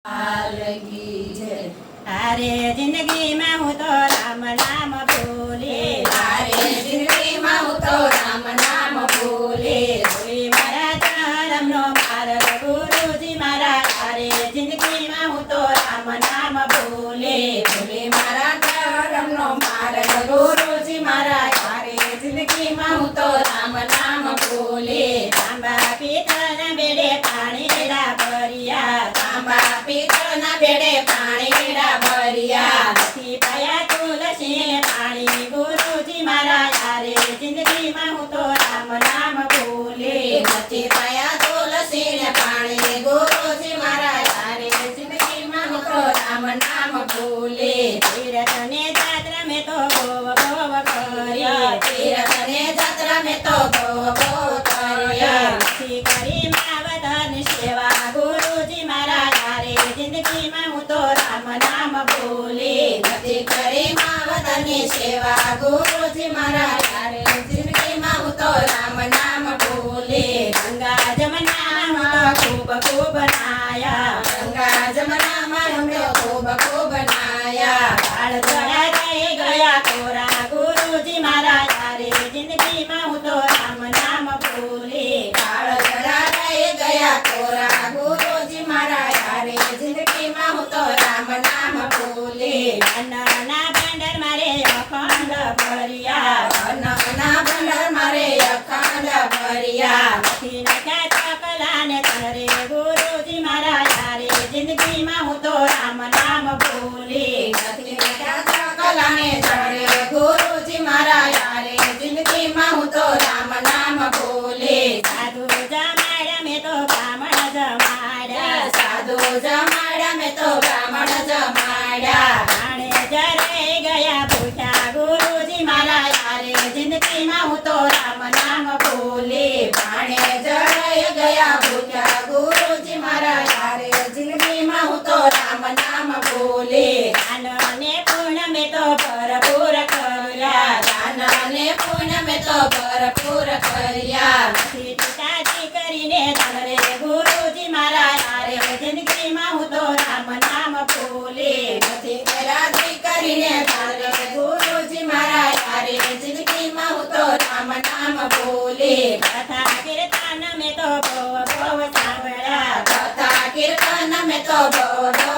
તારે જિંદગીમાં હું તો રામ નામ બોલે, તારે જિંદગીમાં હું તો રામ નામ બોલે. કોઈ મારા ધર્મનો માર્ગ ગુરુજી મારા, તારે જિંદગીમાં હું તો રામ નામ બોલે. બોલે મારા ધર્મનો માર્ગ ગુરુજી મારા, તારે જિંદગીમાં હું તો રામ નામ બોલે. તાંબા પિત્તળના બેડે પાણીડા ભર્યા, તાંબા પિત્તળના બેડે પાણીડા ભર્યા. નથી પાયા તુલસીને પાણી ગુરુજી મારા, તારે જિંદગીમાં હું તો રામ નામ બોલે. નથી પાયા તુલસીને પાણી ગુરુજી મારા, તારે જિંદગીમાં હું તો રામ નામ બોલે. તીરથને જાત્રા મેં તો ગોવ ગોવ કર્યા, તીરથને જાત્રા મેં તો ગૌ ગૌ કર્યા. નથી કરી માવતરની સેવા ગુરુજી મારા, તારે જિંદગીમાં હું તો રામ નામ બોલે. નથી કરી માવતરની સેવા ગુરુજી મારા, તારે જિંદગીમાં હું તો રામ નામ બોલે. ગંગા જમનામાં હું તો ખૂબ ખૂબ નાયા, ગંગા જમનામાં અમે ખૂબ ખૂબ નાયા. બાળ જરા થઈ ગયા કોરા ગુરુજી મારા, તારે જિંદગીમાં હું તો રામ નામ બોલે. કાળ જરા રહી ગયા કોરા ગુરુજી મારા, તારે જિંદગીમાં હું તો રામ નામ બોલે. અન્નના ભંડાર મારે અખંડ ભર્યા, અન્નના ભંડાર મારે અખંડ ભર્યા. નથી નાખ્યા ચકલાને તારે ગુરુજી મારા, તારે જિંદગીમાં હું તો રામ નામ બોલે. નથી બેઠા કલાને ચડે ગુરુજી મારા, તારે જિંદગીમાં હું તો રામ નામ બોલે. સાધુ જમાડ્યા મેં તો બ્રાહ્મણ જમાડ્યા, સાધુ જમાડ્યા મેં તો બ્રાહ્મણ જમાડ્યા. જાણે જરે ગયા ભૂખ્યા ગુરુજી મારા, તારે જિંદગીમાં હું તો રામ નામ બોલે. પાણે જળાઈ ગયા ભૂખ્યા ગુરુજી મારા, તારે જિંદગીમાં હું તો રામ નામ બોલે. દાનને પૂર્ણ મેં તો ભરપૂર કર્યા, દાન અને પુણ્ય મેં તો ભરપૂર કર્યા. નથી ટીકાજી કરીને તારે ગુરુજી મારા, તારે જિંદગીમાં હું તો રામ નામ બોલે. નથી રાજી કરીને તારે ગુરુજી મારા, તારે જિંદગીમાં હું તો રામ નામ બોલે. કથા કીર્તન મેં તો બહુ બહુ સાંભળ્યા, કથા કીર્તન મેં તો બહુ બહુ